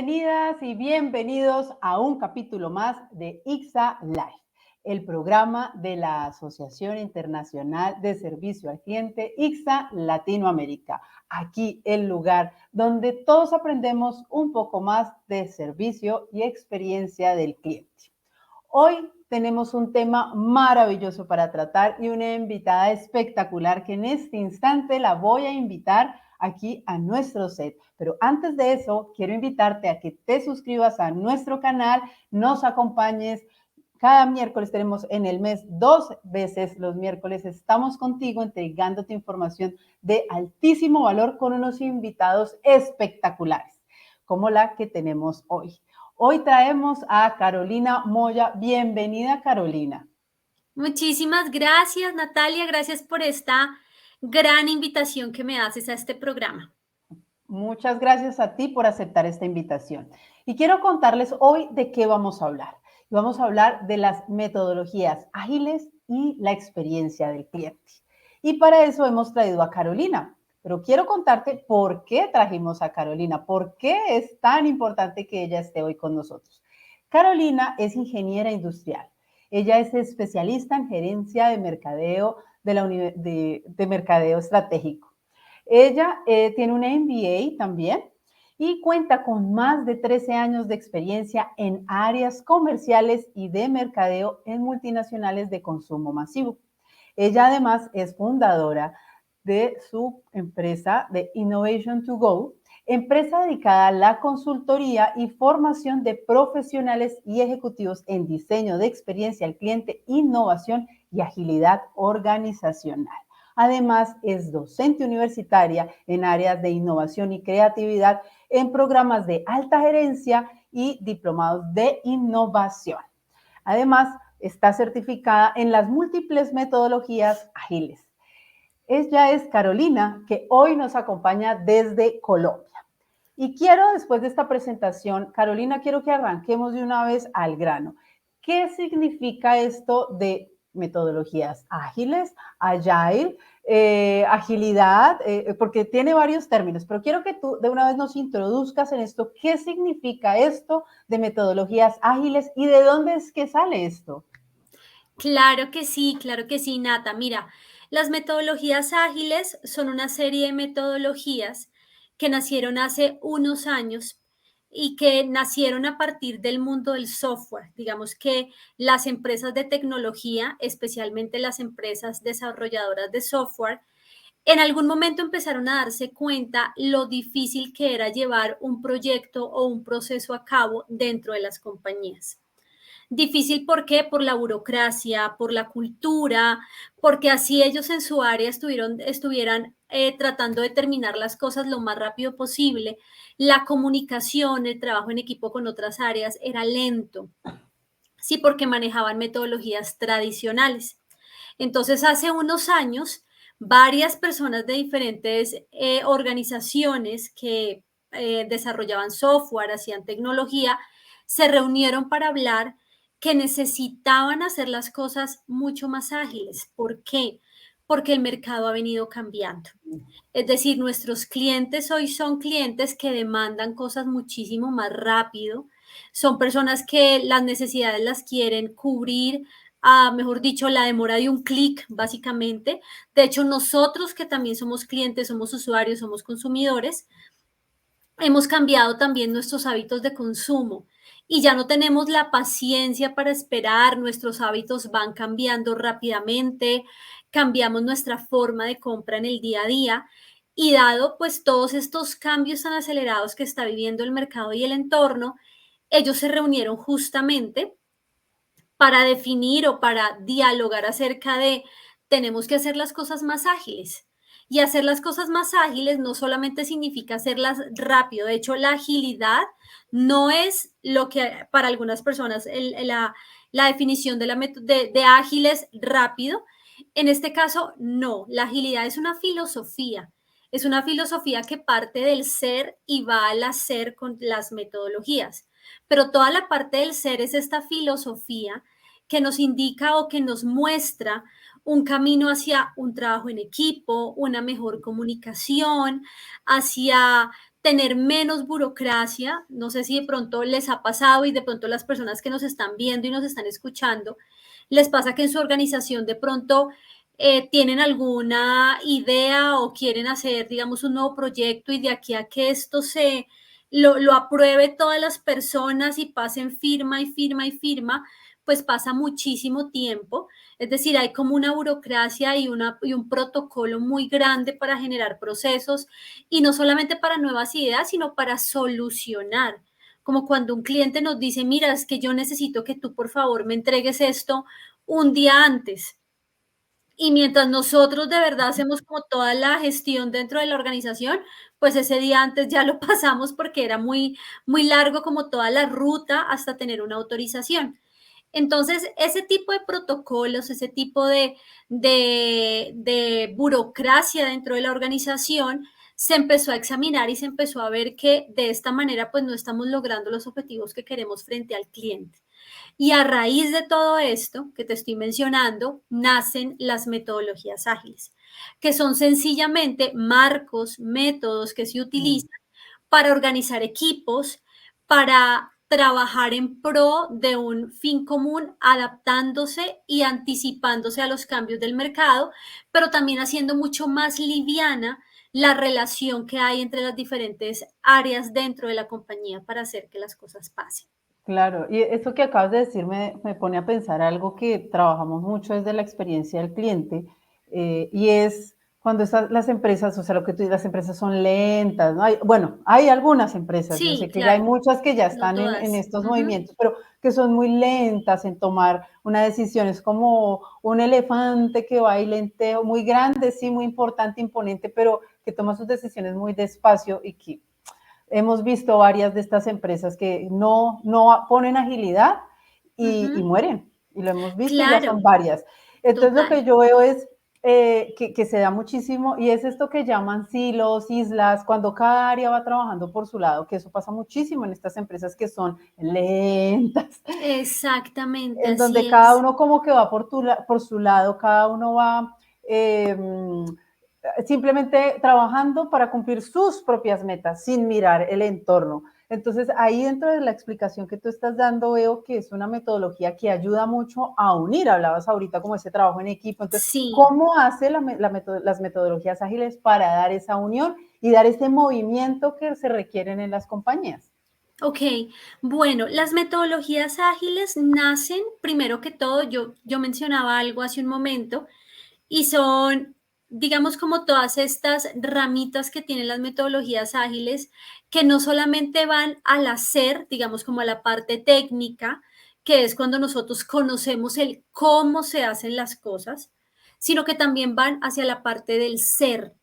Bienvenidas y bienvenidos a un capítulo más de ICSA Live, el programa de la Asociación Internacional de Servicio al Cliente ICSA Latinoamérica. Aquí el lugar donde todos aprendemos un poco más de servicio y experiencia del cliente. Hoy tenemos un tema maravilloso para tratar y una invitada espectacular que en este instante la voy a invitar aquí a nuestro set. Pero antes de eso, quiero invitarte a que te suscribas a nuestro canal, nos acompañes. Cada miércoles tenemos en el mes 2 veces los miércoles. Estamos contigo entregándote información de altísimo valor con unos invitados espectaculares, como la que tenemos hoy. Hoy traemos a Carolina Moya. Bienvenida, Carolina. Muchísimas gracias, Natalia. Gracias por esta gran invitación que me haces a este programa. Muchas gracias a ti por aceptar esta invitación. Y quiero contarles hoy de qué vamos a hablar. Vamos a hablar de las metodologías ágiles y la experiencia del cliente. Y para eso hemos traído a Carolina. Pero quiero contarte por qué trajimos a Carolina, por qué es tan importante que ella esté hoy con nosotros. Carolina es ingeniera industrial. Ella es especialista en gerencia de mercadeo de mercadeo estratégico. Ella tiene un MBA también y cuenta con más de 13 años de experiencia en áreas comerciales y de mercadeo en multinacionales de consumo masivo. Ella además es fundadora de su empresa de Innovation to Go, empresa dedicada a la consultoría y formación de profesionales y ejecutivos en diseño de experiencia al cliente, innovación y agilidad organizacional. Además, es docente universitaria en áreas de innovación y creatividad en programas de alta gerencia y diplomados de innovación. Además, está certificada en las múltiples metodologías ágiles. Ella es Carolina, que hoy nos acompaña desde Colombia. Y quiero, después de esta presentación, Carolina, quiero que arranquemos de una vez al grano. ¿Qué significa esto de metodologías ágiles, agile, agilidad? Porque tiene varios términos, pero quiero que tú de una vez nos introduzcas en esto. ¿Qué significa esto de metodologías ágiles y de dónde es que sale esto? Claro que sí, Nata. Mira, las metodologías ágiles son una serie de metodologías que nacieron hace unos años y que nacieron a partir del mundo del software. Digamos que las empresas de tecnología, especialmente las empresas desarrolladoras de software, en algún momento empezaron a darse cuenta lo difícil que era llevar un proyecto o un proceso a cabo dentro de las compañías. Difícil, ¿por qué? Por la burocracia, por la cultura, porque así ellos en su área estuvieran tratando de terminar las cosas lo más rápido posible. La comunicación, el trabajo en equipo con otras áreas era lento, sí, porque manejaban metodologías tradicionales. Entonces, hace unos años, varias personas de diferentes organizaciones que desarrollaban software, hacían tecnología, se reunieron para hablar que necesitaban hacer las cosas mucho más ágiles. ¿Por qué? Porque el mercado ha venido cambiando. Es decir, nuestros clientes hoy son clientes que demandan cosas muchísimo más rápido. Son personas que las necesidades las quieren cubrir a, mejor dicho, la demora de un clic, básicamente. De hecho, nosotros que también somos clientes, somos usuarios, somos consumidores, hemos cambiado también nuestros hábitos de consumo y ya no tenemos la paciencia para esperar, nuestros hábitos van cambiando rápidamente, cambiamos nuestra forma de compra en el día a día y dado pues todos estos cambios tan acelerados que está viviendo el mercado y el entorno, ellos se reunieron justamente para definir o para dialogar acerca de tenemos que hacer las cosas más ágiles. Y hacer las cosas más ágiles no solamente significa hacerlas rápido, de hecho la agilidad no es lo que para algunas personas la definición de ágil es rápido. En este caso, no, la agilidad es una filosofía que parte del ser y va al hacer con las metodologías. Pero toda la parte del ser es esta filosofía que nos indica o que nos muestra un camino hacia un trabajo en equipo, una mejor comunicación, hacia tener menos burocracia. No sé si de pronto les ha pasado y de pronto las personas que nos están viendo y nos están escuchando, les pasa que en su organización de pronto tienen alguna idea o quieren hacer, digamos, un nuevo proyecto y de aquí a que esto lo apruebe todas las personas y pasen firma y firma y firma, pues pasa muchísimo tiempo. Es decir, hay como una burocracia y un protocolo muy grande para generar procesos y no solamente para nuevas ideas, sino para solucionar. Como cuando un cliente nos dice, mira, es que yo necesito que tú por favor me entregues esto un día antes. Y mientras nosotros de verdad hacemos como toda la gestión dentro de la organización, pues ese día antes ya lo pasamos porque era muy largo como toda la ruta hasta tener una autorización. Entonces, ese tipo de protocolos, ese tipo de burocracia dentro de la organización, se empezó a examinar y se empezó a ver que de esta manera pues no estamos logrando los objetivos que queremos frente al cliente. Y a raíz de todo esto que te estoy mencionando, nacen las metodologías ágiles, que son sencillamente marcos, métodos que se Mm. utilizan para organizar equipos, para trabajar en pro de un fin común, adaptándose y anticipándose a los cambios del mercado, pero también haciendo mucho más liviana la relación que hay entre las diferentes áreas dentro de la compañía para hacer que las cosas pasen. Claro, y esto que acabas de decir me pone a pensar algo que trabajamos mucho desde la experiencia del cliente, y es cuando las empresas, o sea, lo que tú dices, las empresas son lentas, ¿no? Bueno, hay algunas empresas, yo Sí, sé que ya hay claro, muchas que ya no están en todas. estos Ujú. movimientos, pero que son muy lentas en tomar una decisión. Es como un elefante que va ahí lenteo, muy grande, sí, muy importante, imponente, pero que toma sus decisiones muy despacio y que hemos visto varias de estas empresas que no ponen agilidad y Ujú. mueren. Y lo hemos visto y ya Claro, son varias. Entonces lo total. que yo veo es que se da muchísimo y es esto que llaman silos, islas, cuando cada área va trabajando por su lado, que eso pasa muchísimo en estas empresas que son lentas, Exactamente, en donde así cada es. uno como que va por su lado, cada uno va simplemente trabajando para cumplir sus propias metas sin mirar el entorno. Entonces, ahí dentro de la explicación que tú estás dando, veo que es una metodología que ayuda mucho a unir. Hablabas ahorita como ese trabajo en equipo. Entonces, Sí, ¿cómo hace las metodologías ágiles para dar esa unión y dar ese movimiento que se requieren en las compañías? ok. Bueno, las metodologías ágiles nacen, primero que todo, yo mencionaba algo hace un momento, y son, digamos, como todas estas ramitas que tienen las metodologías ágiles, que no solamente van al hacer, digamos, como a la parte técnica, que es cuando nosotros conocemos el cómo se hacen las cosas, sino que también van hacia la parte del ser.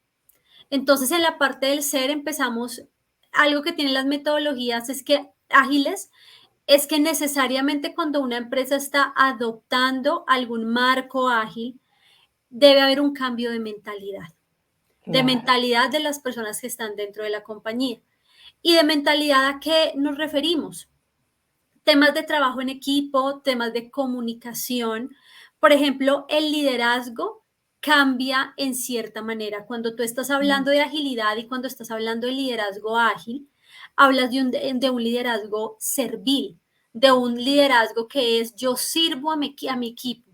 Entonces, en la parte del ser empezamos, algo que tienen las metodologías es que ágiles, es que necesariamente cuando una empresa está adoptando algún marco ágil, debe haber un cambio de Claro. mentalidad de las personas que están dentro de la compañía. ¿Y de mentalidad a qué nos referimos? Temas de trabajo en equipo, temas de comunicación. Por ejemplo, el liderazgo cambia en cierta manera. Cuando tú estás Mm. hablando de agilidad y cuando estás hablando de liderazgo ágil, hablas de un liderazgo servil, de un liderazgo que es yo sirvo a mi equipo.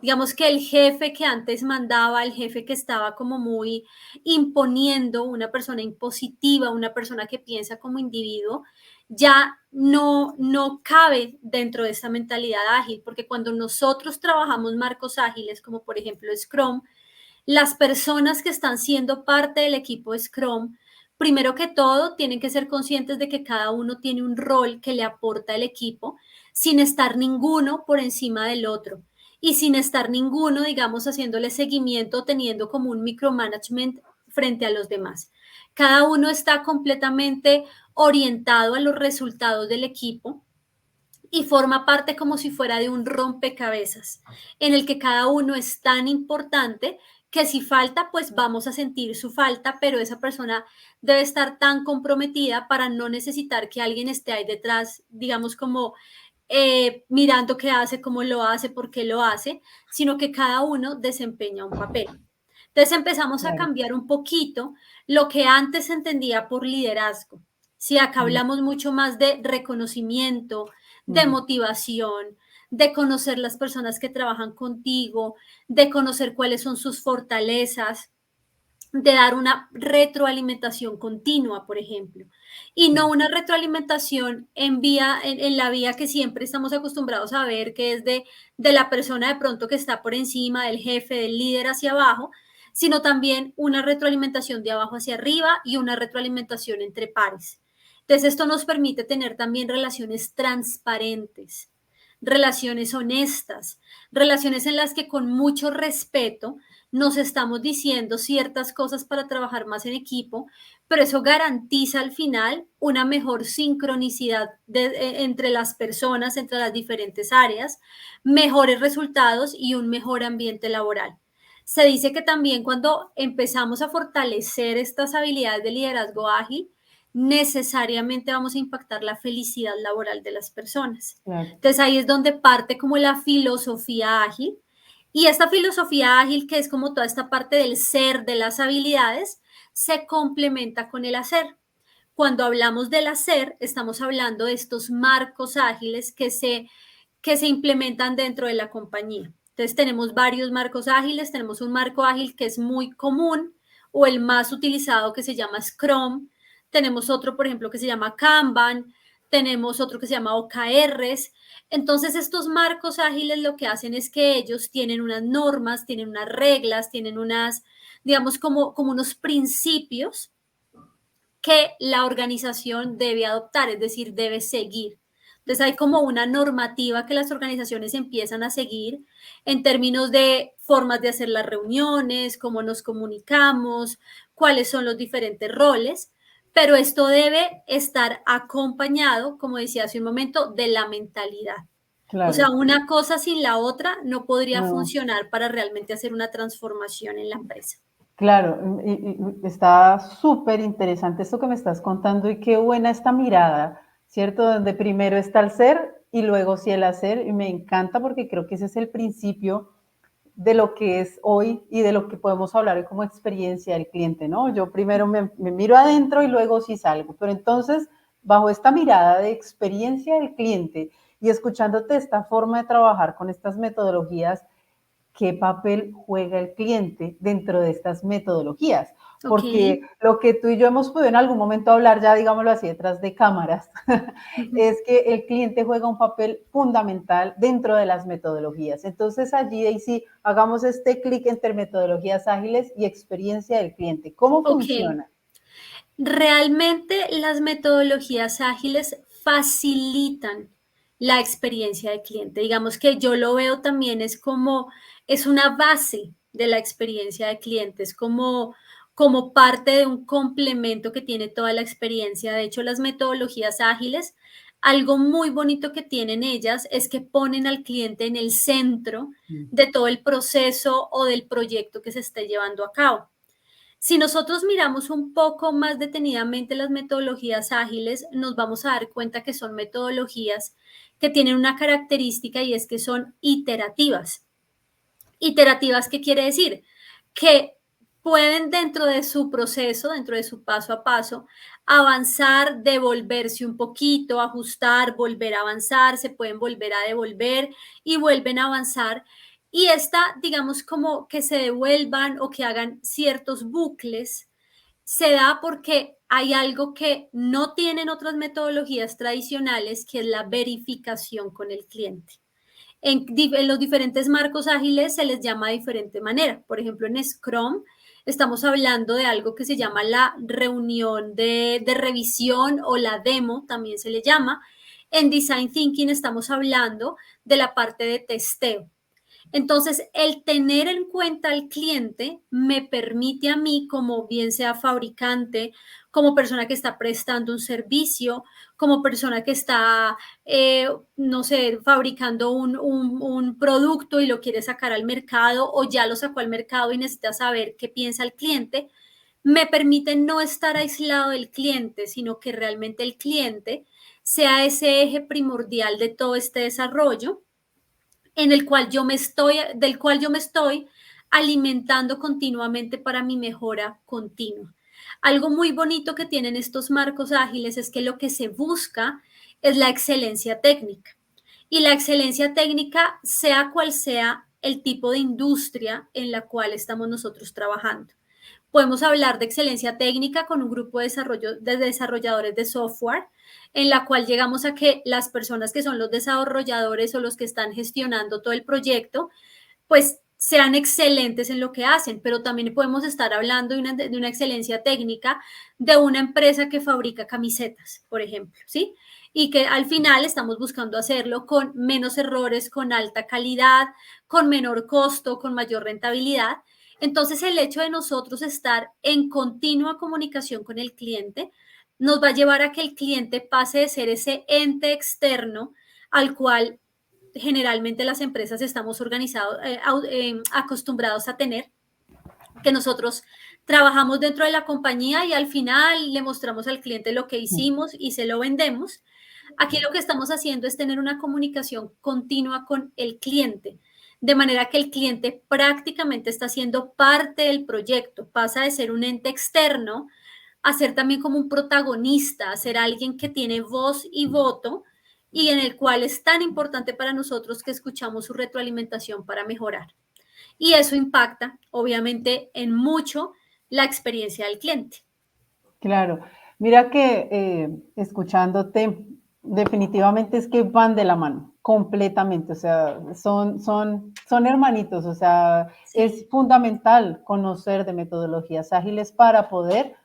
Digamos que el jefe que antes mandaba, el jefe que estaba como muy imponiendo, una persona impositiva, una persona que piensa como individuo, ya no cabe dentro de esta mentalidad ágil, porque cuando nosotros trabajamos marcos ágiles, como por ejemplo Scrum, las personas que están siendo parte del equipo Scrum, primero que todo, tienen que ser conscientes de que cada uno tiene un rol que le aporta el equipo, sin estar ninguno por encima del otro y sin estar ninguno, digamos, haciéndole seguimiento, teniendo como un micromanagement frente a los demás. Cada uno está completamente orientado a los resultados del equipo y forma parte como si fuera de un rompecabezas en el que cada uno es tan importante que si falta, pues vamos a sentir su falta, pero esa persona debe estar tan comprometida para no necesitar que alguien esté ahí detrás, digamos como mirando qué hace, cómo lo hace, por qué lo hace, sino que cada uno desempeña un papel. Entonces empezamos a Claro. cambiar un poquito lo que antes se entendía por liderazgo. Si acá Mm, hablamos mucho más de reconocimiento, de mm, motivación, de conocer las personas que trabajan contigo, de conocer cuáles son sus fortalezas, de dar una retroalimentación continua, por ejemplo, y no sí, una retroalimentación en la vía que siempre estamos acostumbrados a ver, que es de la persona de pronto que está por encima, del jefe, del líder hacia abajo, sino también una retroalimentación de abajo hacia arriba y una retroalimentación entre pares. Entonces, esto nos permite tener también relaciones transparentes, relaciones honestas, relaciones en las que con mucho respeto nos estamos diciendo ciertas cosas para trabajar más en equipo, pero eso garantiza al final una mejor sincronicidad entre las personas, entre las diferentes áreas, mejores resultados y un mejor ambiente laboral. Se dice que también cuando empezamos a fortalecer estas habilidades de liderazgo ágil, necesariamente vamos a impactar la felicidad laboral de las personas. claro. Entonces ahí es donde parte como la filosofía ágil, y esta filosofía ágil, que es como toda esta parte del ser, de las habilidades, se complementa con el hacer. Cuando hablamos del hacer, estamos hablando de estos marcos ágiles que se implementan dentro de la compañía. Entonces tenemos varios marcos ágiles, tenemos un marco ágil que es muy común o el más utilizado que se llama Scrum, tenemos otro, por ejemplo, que se llama Kanban, tenemos otro que se llama OKRs. Entonces estos marcos ágiles lo que hacen es que ellos tienen unas normas, tienen unas reglas, tienen unas, digamos, como unos principios que la organización debe adoptar, es decir, debe seguir. Entonces hay como una normativa que las organizaciones empiezan a seguir en términos de formas de hacer las reuniones, cómo nos comunicamos, cuáles son los diferentes roles, pero esto debe estar acompañado, como decía hace un momento, de la mentalidad. O sea, Claro. una cosa sin la otra no podría No. funcionar para realmente hacer una transformación en la empresa. Claro, y está súper interesante esto que me estás contando y qué buena esta mirada, ¿cierto? Donde primero está el ser y luego sí el hacer. Y me encanta porque creo que ese es el principio de lo que es hoy y de lo que podemos hablar hoy como experiencia del cliente, ¿no? Yo primero me miro adentro y luego sí salgo. Pero entonces, bajo esta mirada de experiencia del cliente y escuchándote esta forma de trabajar con estas metodologías, qué papel juega el cliente dentro de estas metodologías. Ok. Porque lo que tú y yo hemos podido en algún momento hablar, ya digámoslo así, detrás de cámaras, Ujú. es que el cliente juega un papel fundamental dentro de las metodologías. Entonces allí, Daisy, hagamos este clic entre metodologías ágiles y experiencia del cliente. ¿Cómo Ok. funciona? Realmente las metodologías ágiles facilitan la experiencia de cliente. Digamos que yo lo veo también es como, es una base de la experiencia de cliente, es como parte de un complemento que tiene toda la experiencia. De hecho, las metodologías ágiles, algo muy bonito que tienen ellas es que ponen al cliente en el centro Mm, de todo el proceso o del proyecto que se esté llevando a cabo. Si nosotros miramos un poco más detenidamente las metodologías ágiles, nos vamos a dar cuenta que son metodologías que tienen una característica y es que son iterativas. Iterativas, ¿qué quiere decir? Que pueden dentro de su proceso, dentro de su paso a paso, avanzar, devolverse un poquito, ajustar, volver a avanzar, se pueden volver a devolver y vuelven a avanzar. Y esta, digamos, como que se devuelvan o que hagan ciertos bucles, se da porque hay algo que no tienen otras metodologías tradicionales, que es la verificación con el cliente. En los diferentes marcos ágiles se les llama de diferente manera. Por ejemplo, en Scrum estamos hablando de algo que se llama la reunión de revisión o la demo, también se le llama. En Design Thinking estamos hablando de la parte de testeo. Entonces, el tener en cuenta al cliente me permite a mí, como bien sea fabricante, como persona que está prestando un servicio, como persona que está, no sé, fabricando un producto y lo quiere sacar al mercado o ya lo sacó al mercado y necesita saber qué piensa el cliente, me permite no estar aislado del cliente, sino que realmente el cliente sea ese eje primordial de todo este desarrollo en el cual yo me estoy, del cual yo me estoy alimentando continuamente para mi mejora continua. Algo muy bonito que tienen estos marcos ágiles es que lo que se busca es la excelencia técnica. Y la excelencia técnica, sea cual sea el tipo de industria en la cual estamos nosotros trabajando. Podemos hablar de excelencia técnica con un grupo de desarrolladores de software, en la cual llegamos a que las personas que son los desarrolladores o los que están gestionando todo el proyecto, pues sean excelentes en lo que hacen, pero también podemos estar hablando de una excelencia técnica de una empresa que fabrica camisetas, por ejemplo, ¿sí? Y que al final estamos buscando hacerlo con menos errores, con alta calidad, con menor costo, con mayor rentabilidad. Entonces, el hecho de nosotros estar en continua comunicación con el cliente nos va a llevar a que el cliente pase de ser ese ente externo al cual generalmente las empresas estamos organizados, acostumbrados a tener, que nosotros trabajamos dentro de la compañía y al final le mostramos al cliente lo que hicimos y se lo vendemos. Aquí lo que estamos haciendo es tener una comunicación continua con el cliente, de manera que el cliente prácticamente está siendo parte del proyecto, pasa de ser un ente externo a ser también como un protagonista, a ser alguien que tiene voz y voto y en el cual es tan importante para nosotros que escuchamos su retroalimentación para mejorar. Y eso impacta, obviamente, en mucho la experiencia del cliente. Claro, mira que escuchándote, definitivamente es que van de la mano, completamente, o sea, son hermanitos, o sea, es Sí, fundamental conocer de metodologías ágiles para poder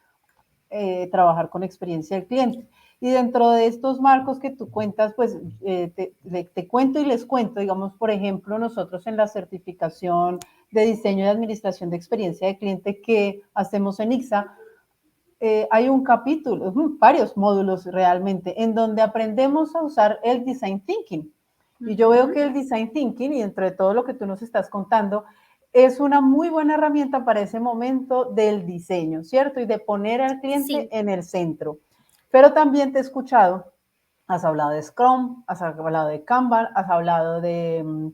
trabajar con experiencia del cliente. Y dentro de estos marcos que tú cuentas, pues te cuento y les cuento, digamos, por ejemplo, nosotros en la certificación de diseño y administración de experiencia de cliente que hacemos en ICSA, hay un capítulo, varios módulos realmente, en donde aprendemos a usar el design thinking. Y yo veo que el design thinking, y dentro de todo lo que tú nos estás contando, es una muy buena herramienta para ese momento del diseño, ¿cierto? Y de poner al cliente sí, en el centro. Pero también te he escuchado, has hablado de Scrum, has hablado de Kanban, has hablado de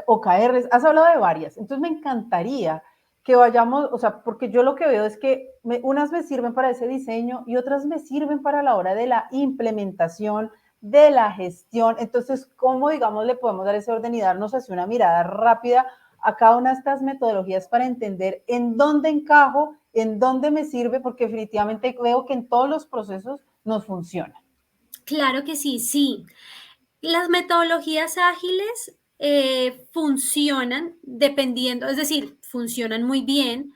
OKRs, has hablado de varias. Entonces me encantaría que vayamos, o sea, porque yo lo que veo es que unas me sirven para ese diseño y otras me sirven para la hora de la implementación, de la gestión. Entonces, ¿cómo, digamos, le podemos dar ese orden y darnos así una mirada rápida a cada una de estas metodologías para entender en dónde encajo, en dónde me sirve? Porque definitivamente veo que en todos los procesos nos funciona. claro que sí, sí. Las metodologías ágiles funcionan dependiendo, es decir, funcionan muy bien,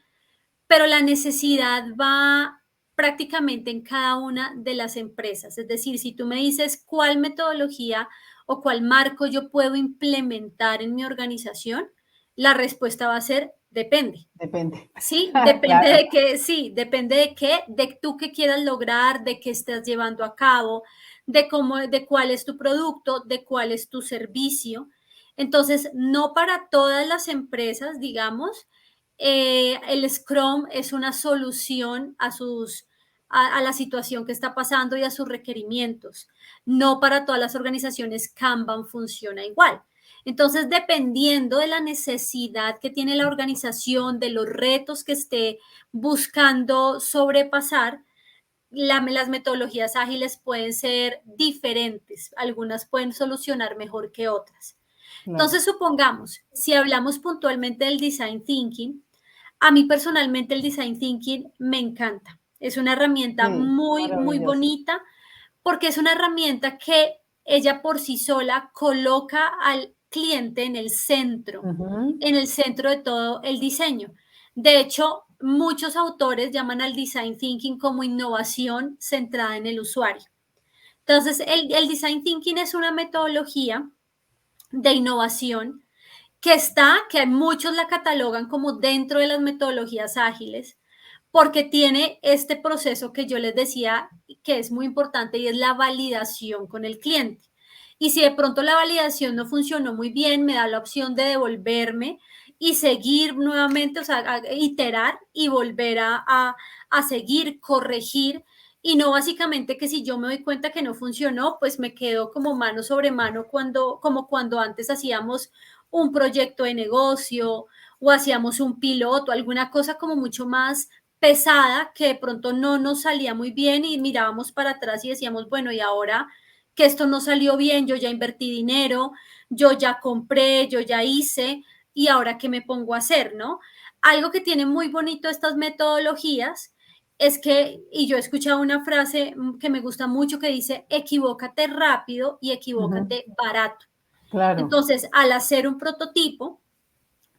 pero la necesidad va prácticamente en cada una de las empresas. Es decir, si tú me dices cuál metodología o cuál marco yo puedo implementar en mi organización, la respuesta va a ser depende. Depende. Sí, depende Claro. de qué, sí, depende de qué, de tú qué quieras lograr, de qué estás llevando a cabo, de cómo, de cuál es tu producto, de cuál es tu servicio. Entonces, no para todas las empresas, digamos, el Scrum es una solución a la situación que está pasando y a sus requerimientos. No para todas las organizaciones Kanban funciona igual. Entonces, dependiendo de la necesidad que tiene la organización, de los retos que esté buscando sobrepasar, las metodologías ágiles pueden ser diferentes. Algunas pueden solucionar mejor que otras. Claro. Entonces, supongamos, si hablamos puntualmente del design thinking, a mí personalmente el design thinking me encanta. Es una herramienta Sí, muy, muy maravilloso. bonita porque es una herramienta que ella por sí sola coloca al cliente Ujú. en el centro de todo el diseño. De hecho, muchos autores llaman al design thinking como innovación centrada en el usuario. Entonces, el design thinking es una metodología de innovación que muchos la catalogan como dentro de las metodologías ágiles, porque tiene este proceso que yo les decía que es muy importante y es la validación con el cliente. Y si de pronto la validación no funcionó muy bien, me da la opción de devolverme y seguir nuevamente, o sea, iterar y volver a seguir, corregir. Y no básicamente que si yo me doy cuenta que no funcionó, pues me quedo como mano sobre mano como cuando antes hacíamos un proyecto de negocio, o hacíamos un piloto, alguna cosa como mucho más pesada que de pronto no nos salía muy bien y mirábamos para atrás y decíamos, bueno, y ahora que esto no salió bien, yo ya invertí dinero, yo ya compré, yo ya hice, y ahora qué me pongo a hacer, ¿no? Algo que tiene muy bonito estas metodologías es que, y yo he escuchado una frase que me gusta mucho que dice, equivócate rápido y Ujú, equivócate barato. claro. Entonces, al hacer un prototipo,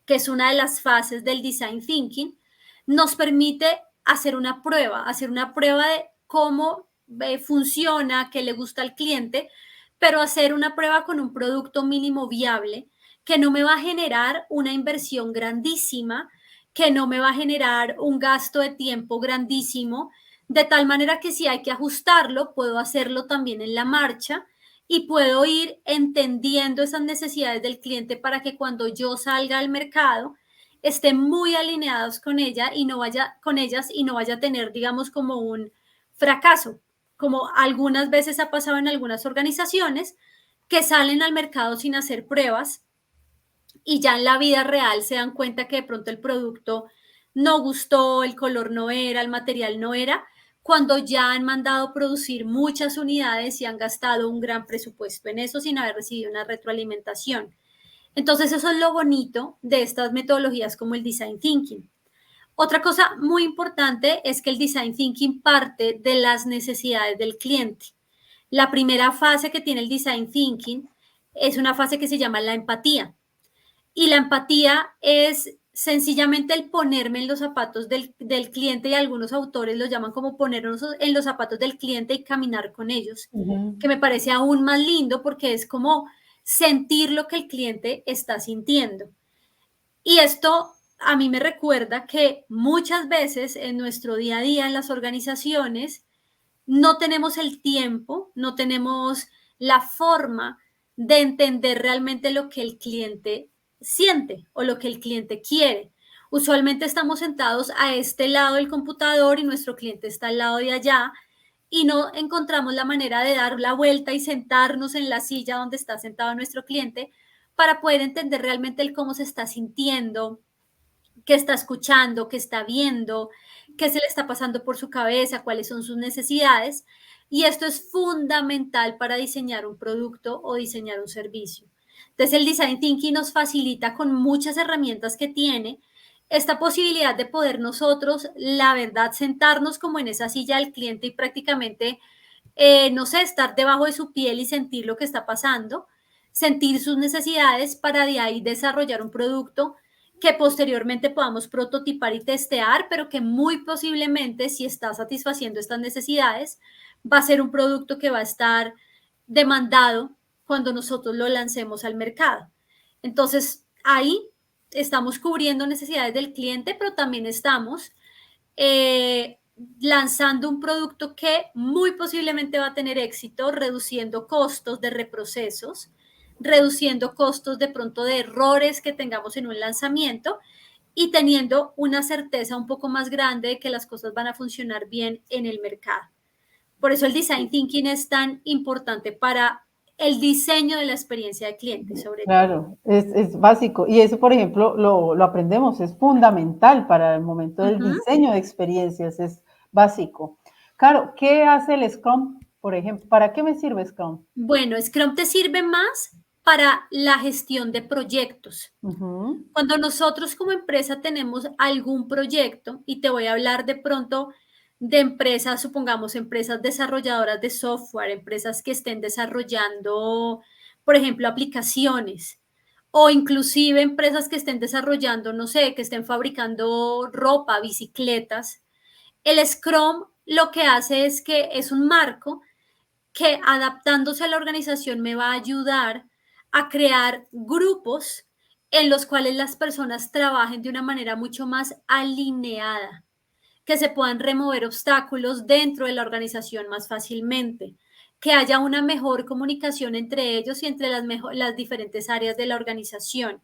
que es una de las fases del design thinking, nos permite hacer una prueba de cómo funciona, qué le gusta al cliente, pero hacer una prueba con un producto mínimo viable que no me va a generar una inversión grandísima, que no me va a generar un gasto de tiempo grandísimo, de tal manera que si hay que ajustarlo, puedo hacerlo también en la marcha y puedo ir entendiendo esas necesidades del cliente para que cuando yo salga al mercado esté muy alineados con ella y no vaya con ellas y no vaya a tener, digamos, como un fracaso, como algunas veces ha pasado en algunas organizaciones que salen al mercado sin hacer pruebas y ya en la vida real se dan cuenta que de pronto el producto no gustó, el color no era, el material no era, cuando ya han mandado producir muchas unidades y han gastado un gran presupuesto en eso sin haber recibido una retroalimentación. Entonces eso es lo bonito de estas metodologías como el design thinking. Otra cosa muy importante es que el design thinking parte de las necesidades del cliente. La primera fase que tiene el design thinking es una fase que se llama la empatía. Y la empatía es sencillamente el ponerme en los zapatos del cliente y algunos autores lo llaman como ponernos en los zapatos del cliente y caminar con ellos, Ujú, que me parece aún más lindo porque es como sentir lo que el cliente está sintiendo. Y esto a mí me recuerda que muchas veces en nuestro día a día en las organizaciones no tenemos el tiempo, no tenemos la forma de entender realmente lo que el cliente siente o lo que el cliente quiere. Usualmente estamos sentados a este lado del computador y nuestro cliente está al lado de allá y no encontramos la manera de dar la vuelta y sentarnos en la silla donde está sentado nuestro cliente para poder entender realmente el cómo se está sintiendo, qué está escuchando, qué está viendo, qué se le está pasando por su cabeza, cuáles son sus necesidades. Y esto es fundamental para diseñar un producto o diseñar un servicio. Entonces, el design thinking nos facilita con muchas herramientas que tiene esta posibilidad de poder nosotros, la verdad, sentarnos como en esa silla del cliente y prácticamente, no sé, estar debajo de su piel y sentir lo que está pasando, sentir sus necesidades para de ahí desarrollar un producto que posteriormente podamos prototipar y testear, pero que muy posiblemente, si está satisfaciendo estas necesidades, va a ser un producto que va a estar demandado cuando nosotros lo lancemos al mercado. Entonces, ahí estamos cubriendo necesidades del cliente, pero también estamos eh, lanzando un producto que muy posiblemente va a tener éxito, reduciendo costos de reprocesos, reduciendo costos de pronto de errores que tengamos en un lanzamiento y teniendo una certeza un poco más grande de que las cosas van a funcionar bien en el mercado. Por eso el design thinking es tan importante para el diseño de la experiencia de cliente, sobre todo. claro, es básico. Y eso, por ejemplo, lo aprendemos, es fundamental para el momento Uh del -huh. diseño de experiencias, es básico. Claro, ¿qué hace el Scrum, por ejemplo? ¿Para qué me sirve Scrum? Bueno, Scrum te sirve más para la gestión de proyectos. Ujú, Cuando nosotros como empresa tenemos algún proyecto, y te voy a hablar de pronto de empresas, supongamos empresas desarrolladoras de software, empresas que estén desarrollando, por ejemplo, aplicaciones, o inclusive empresas que estén desarrollando, no sé, que estén fabricando ropa, bicicletas. El Scrum lo que hace es que es un marco que adaptándose a la organización me va a ayudar a crear grupos en los cuales las personas trabajen de una manera mucho más alineada, que se puedan remover obstáculos dentro de la organización más fácilmente, que haya una mejor comunicación entre ellos y entre las diferentes áreas de la organización.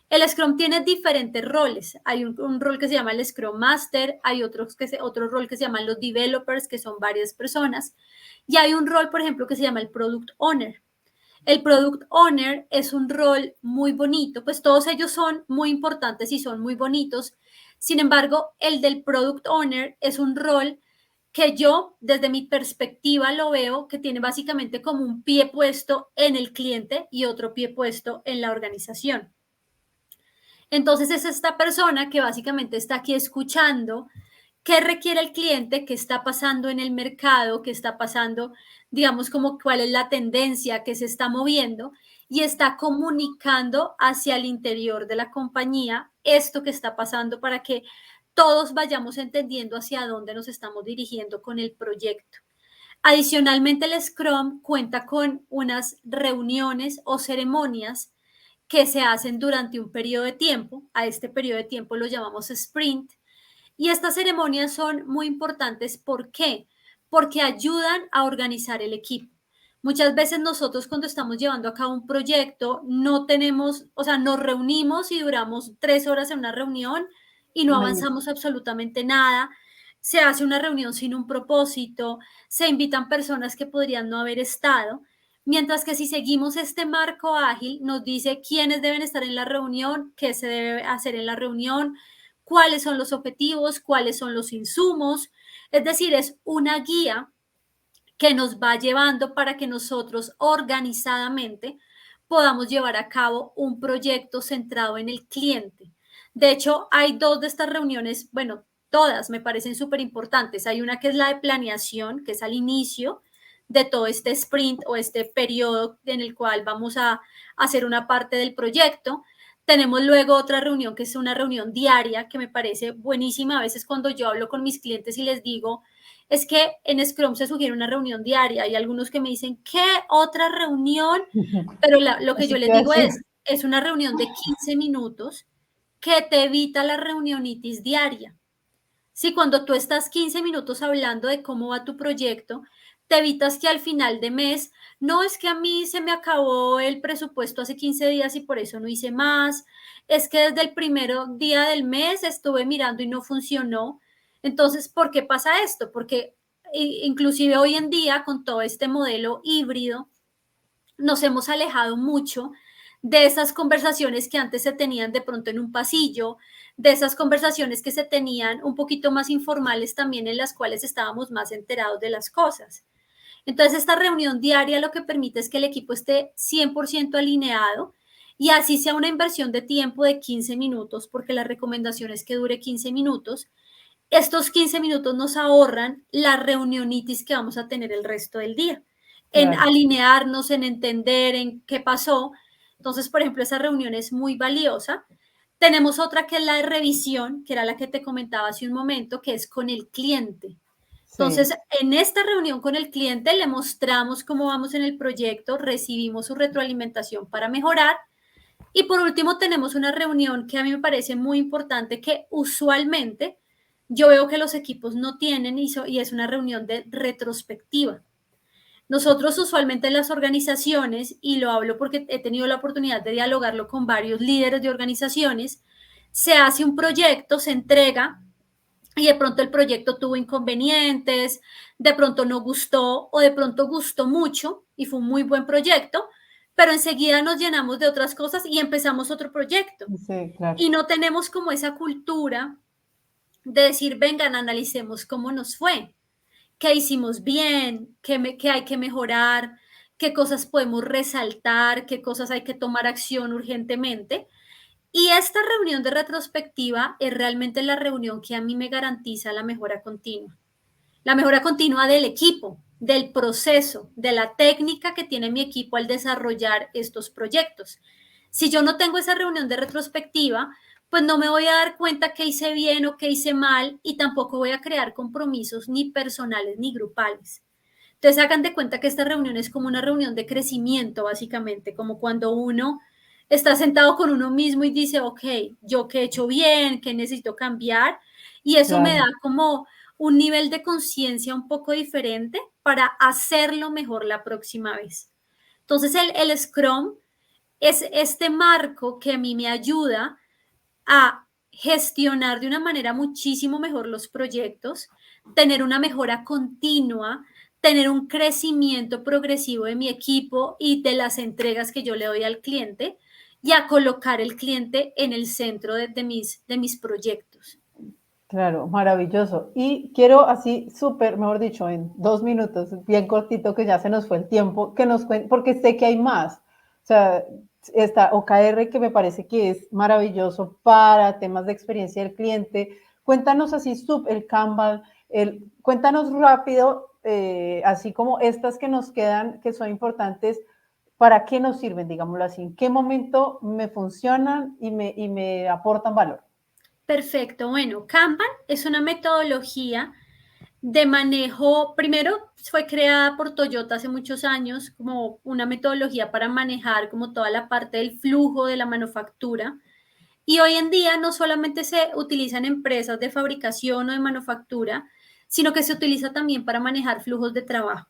El Scrum tiene diferentes roles. Hay un rol que se llama el Scrum Master, hay otro rol que se llaman los developers, que son varias personas, y hay un rol, por ejemplo, que se llama el Product Owner. El Product Owner es un rol muy bonito, pues todos ellos son muy importantes y son muy bonitos. Sin embargo, el del Product Owner es un rol que yo, desde mi perspectiva, lo veo que tiene básicamente como un pie puesto en el cliente y otro pie puesto en la organización. Entonces es esta persona que básicamente está aquí escuchando qué requiere el cliente, qué está pasando en el mercado, qué está pasando, digamos, como cuál es la tendencia que se está moviendo y está comunicando hacia el interior de la compañía esto que está pasando para que todos vayamos entendiendo hacia dónde nos estamos dirigiendo con el proyecto. Adicionalmente, el Scrum cuenta con unas reuniones o ceremonias que se hacen durante un periodo de tiempo. A este periodo de tiempo lo llamamos sprint. Y estas ceremonias son muy importantes. ¿Por qué? Porque ayudan a organizar el equipo. Muchas veces nosotros cuando estamos llevando a cabo un proyecto no tenemos, o sea, nos reunimos y duramos 3 horas en una reunión y no Imagínate. avanzamos absolutamente nada. Se hace una reunión sin un propósito, se invitan personas que podrían no haber estado. Mientras que si seguimos este marco ágil, nos dice quiénes deben estar en la reunión, qué se debe hacer en la reunión, cuáles son los objetivos, cuáles son los insumos. Es decir, es una guía que nos va llevando para que nosotros organizadamente podamos llevar a cabo un proyecto centrado en el cliente. De hecho, hay dos de estas reuniones, bueno, todas me parecen súper importantes. Hay una que es la de planeación, que es al inicio de todo este sprint o este periodo en el cual vamos a hacer una parte del proyecto. Tenemos luego otra reunión que es una reunión diaria que me parece buenísima. A veces cuando yo hablo con mis clientes y les digo, es que en Scrum se sugiere una reunión diaria. Hay algunos que me dicen, ¿qué otra reunión? Pero lo que Eso yo te les iba a digo decir. es una reunión de 15 minutos que te evita la reunionitis diaria. Si cuando tú estás 15 minutos hablando de cómo va tu proyecto, te evitas que al final de mes, no es que a mí se me acabó el presupuesto hace 15 días y por eso no hice más, es que desde el primer día del mes estuve mirando y no funcionó. Entonces, ¿por qué pasa esto? Porque inclusive hoy en día con todo este modelo híbrido, nos hemos alejado mucho de esas conversaciones que antes se tenían de pronto en un pasillo, de esas conversaciones que se tenían un poquito más informales también en las cuales estábamos más enterados de las cosas. Entonces, esta reunión diaria lo que permite es que el equipo esté 100% alineado y así sea una inversión de tiempo de 15 minutos, porque la recomendación es que dure 15 minutos. Estos 15 minutos nos ahorran la reunionitis que vamos a tener el resto del día, en Claro. alinearnos, en entender en qué pasó. Entonces, por ejemplo, esa reunión es muy valiosa. Tenemos otra que es la de revisión, que era la que te comentaba hace un momento, que es con el cliente. Sí, Entonces, en esta reunión con el cliente le mostramos cómo vamos en el proyecto, recibimos su retroalimentación para mejorar. Y por último, tenemos una reunión que a mí me parece muy importante, que usualmente yo veo que los equipos no tienen y es una reunión de retrospectiva. Nosotros usualmente en las organizaciones, y lo hablo porque he tenido la oportunidad de dialogarlo con varios líderes de organizaciones, se hace un proyecto, se entrega y de pronto el proyecto tuvo inconvenientes, de pronto no gustó o de pronto gustó mucho y fue un muy buen proyecto, pero enseguida nos llenamos de otras cosas y empezamos otro proyecto. sí, claro. Y no tenemos como esa cultura de decir, vengan, analicemos cómo nos fue, qué hicimos bien, qué hay que mejorar, qué cosas podemos resaltar, qué cosas hay que tomar acción urgentemente. Y esta reunión de retrospectiva es realmente la reunión que a mí me garantiza la mejora continua del equipo, del proceso, de la técnica que tiene mi equipo al desarrollar estos proyectos. Si yo no tengo esa reunión de retrospectiva, pues no me voy a dar cuenta qué hice bien o qué hice mal y tampoco voy a crear compromisos ni personales ni grupales. Entonces hagan de cuenta que esta reunión es como una reunión de crecimiento, básicamente, como cuando uno está sentado con uno mismo y dice, ok, yo qué he hecho bien, qué necesito cambiar, y eso me da Claro. como un nivel de conciencia un poco diferente para hacerlo mejor la próxima vez. Entonces el Scrum es este marco que a mí me ayuda a gestionar de una manera muchísimo mejor los proyectos, tener una mejora continua, tener un crecimiento progresivo de mi equipo y de las entregas que yo le doy al cliente y a colocar el cliente en el centro de mis proyectos. Claro, maravilloso. Y quiero así súper, mejor dicho, en 2 minutos, bien cortito, que ya se nos fue el tiempo, que nos cuente, porque sé que hay más. O sea, está OKR, que me parece que es maravilloso para temas de experiencia del cliente. Cuéntanos así, el Kanban, cuéntanos rápido, así como estas que nos quedan, que son importantes, ¿para qué nos sirven, digámoslo así? ¿En qué momento me funcionan y me aportan valor? Perfecto. Bueno, Kanban es una metodología de manejo. Primero fue creada por Toyota hace muchos años como una metodología para manejar como toda la parte del flujo de la manufactura. Y hoy en día no solamente se utiliza en empresas de fabricación o de manufactura, sino que se utiliza también para manejar flujos de trabajo.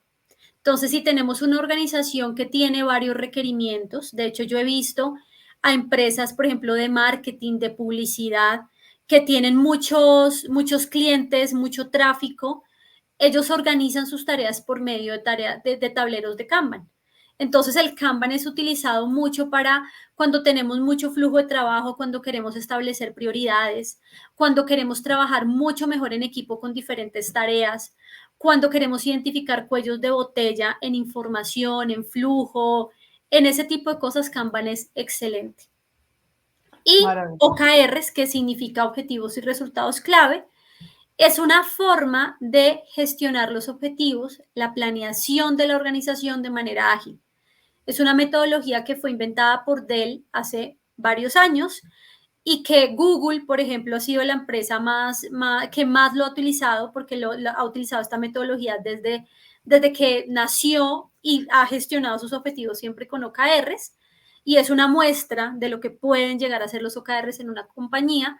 Entonces, si tenemos una organización que tiene varios requerimientos, de hecho yo he visto a empresas, por ejemplo, de marketing, de publicidad, que tienen muchos clientes, mucho tráfico, ellos organizan sus tareas por medio de tableros de Kanban. Entonces el Kanban es utilizado mucho para cuando tenemos mucho flujo de trabajo, cuando queremos establecer prioridades, cuando queremos trabajar mucho mejor en equipo con diferentes tareas, cuando queremos identificar cuellos de botella en información, en flujo, en ese tipo de cosas. Kanban es excelente. Y Maravilloso. OKRs, que significa objetivos y resultados clave, es una forma de gestionar los objetivos, la planeación de la organización de manera ágil. Es una metodología que fue inventada por Dell hace varios años y que Google, por ejemplo, ha sido la empresa que más lo ha utilizado, porque lo ha utilizado esta metodología desde que nació y ha gestionado sus objetivos siempre con OKRs. Y es una muestra de lo que pueden llegar a ser los OKRs en una compañía,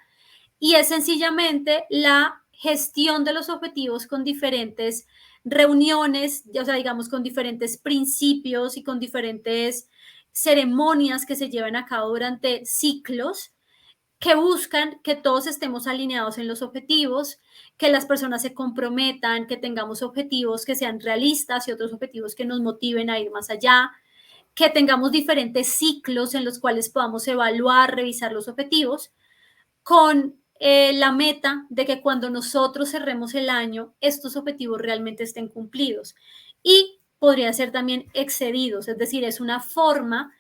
y es sencillamente la gestión de los objetivos con diferentes reuniones, o sea, digamos, con diferentes principios y con diferentes ceremonias que se llevan a cabo durante ciclos, que buscan que todos estemos alineados en los objetivos, que las personas se comprometan, que tengamos objetivos que sean realistas y otros objetivos que nos motiven a ir más allá, que tengamos diferentes ciclos en los cuales podamos evaluar, revisar los objetivos, con la meta de que cuando nosotros cerremos el año, estos objetivos realmente estén cumplidos y podría ser también excedidos. Es decir, es una forma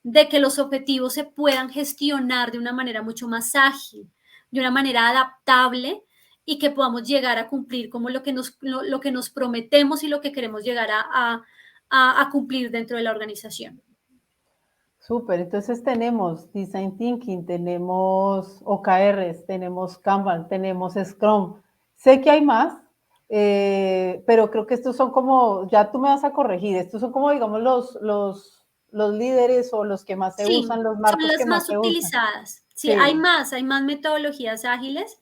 de que los objetivos se puedan gestionar de una manera mucho más ágil, de una manera adaptable, y que podamos llegar a cumplir como lo que nos prometemos y lo que queremos llegar a cumplir dentro de la organización. Súper, entonces tenemos Design Thinking, tenemos OKRs, tenemos Kanban, tenemos Scrum. Sé que hay más, pero creo que estos son como, ya tú me vas a corregir, estos son como, digamos, los líderes o los que más se Sí, usan, los son marcos que las más más se usan. utilizadas. Sí, Sí, hay más metodologías ágiles,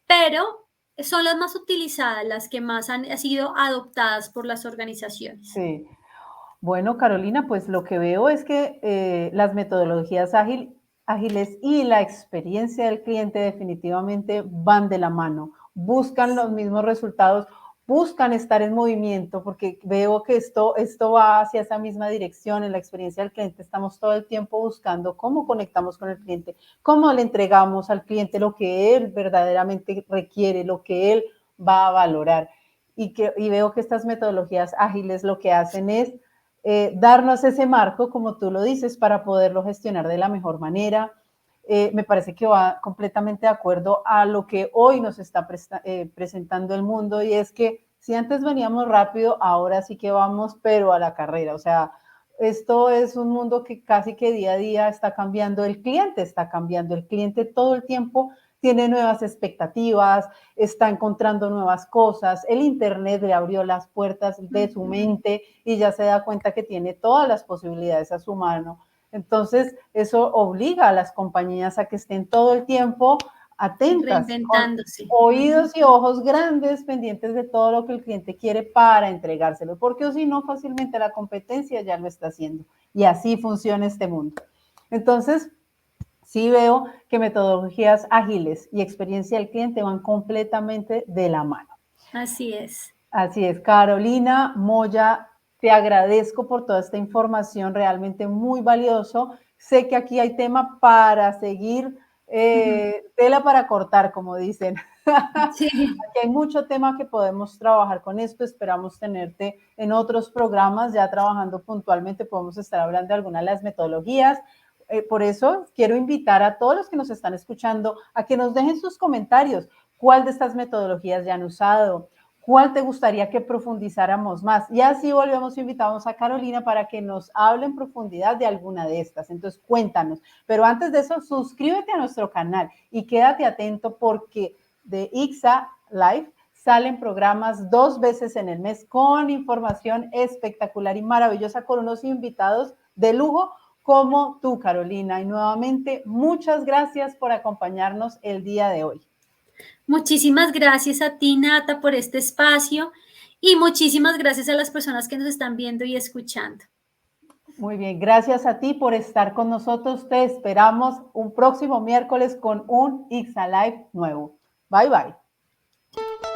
pero son las más utilizadas, las que más han sido adoptadas por las organizaciones. sí. Bueno, Carolina, pues lo que veo es que las metodologías ágiles y la experiencia del cliente definitivamente van de la mano, buscan los mismos resultados, buscan estar en movimiento, porque veo que esto va hacia esa misma dirección. En la experiencia del cliente estamos todo el tiempo buscando cómo conectamos con el cliente, cómo le entregamos al cliente lo que él verdaderamente requiere, lo que él va a valorar. Y veo que estas metodologías ágiles lo que hacen es darnos ese marco, como tú lo dices, para poderlo gestionar de la mejor manera. Me parece que va completamente de acuerdo a lo que hoy nos está presentando el mundo, y es que si antes veníamos rápido, ahora sí que vamos, pero a la carrera. O sea, esto es un mundo que casi que día a día está cambiando, el cliente está cambiando, el cliente todo el tiempo tiene nuevas expectativas, está encontrando nuevas cosas, el Internet le abrió las puertas de su Ujú. mente y ya se da cuenta que tiene todas las posibilidades a su mano. Entonces, eso obliga a las compañías a que estén todo el tiempo atentas, con Reinventándose. Ujú. oídos y ojos grandes, pendientes de todo lo que el cliente quiere para entregárselo, porque o si no, fácilmente la competencia ya lo está haciendo. Y así funciona este mundo. Entonces, sí veo que metodologías ágiles y experiencia del cliente van completamente de la mano. Así es. Así es, Carolina Moya, te agradezco por toda esta información, realmente muy valioso. Sé que aquí hay tema para seguir, tela para cortar, como dicen. Sí. Aquí hay mucho tema que podemos trabajar con esto. Esperamos tenerte en otros programas, ya trabajando puntualmente. Podemos estar hablando de algunas de las metodologías. Por eso quiero invitar a todos los que nos están escuchando a que nos dejen sus comentarios. ¿Cuál de estas metodologías ya han usado? ¿Cuál te gustaría que profundizáramos más? Y así volvemos, invitamos a Carolina para que nos hable en profundidad de alguna de estas. Entonces, cuéntanos. Pero antes de eso, suscríbete a nuestro canal y quédate atento porque de ICSA Live salen programas 2 veces en el mes con información espectacular y maravillosa con unos invitados de lujo como tú, Carolina. Y nuevamente, muchas gracias por acompañarnos el día de hoy. Muchísimas gracias a ti, Nata, por este espacio y muchísimas gracias a las personas que nos están viendo y escuchando. Muy bien, gracias a ti por estar con nosotros. Te esperamos un próximo miércoles con un IXA Live nuevo. Bye, bye.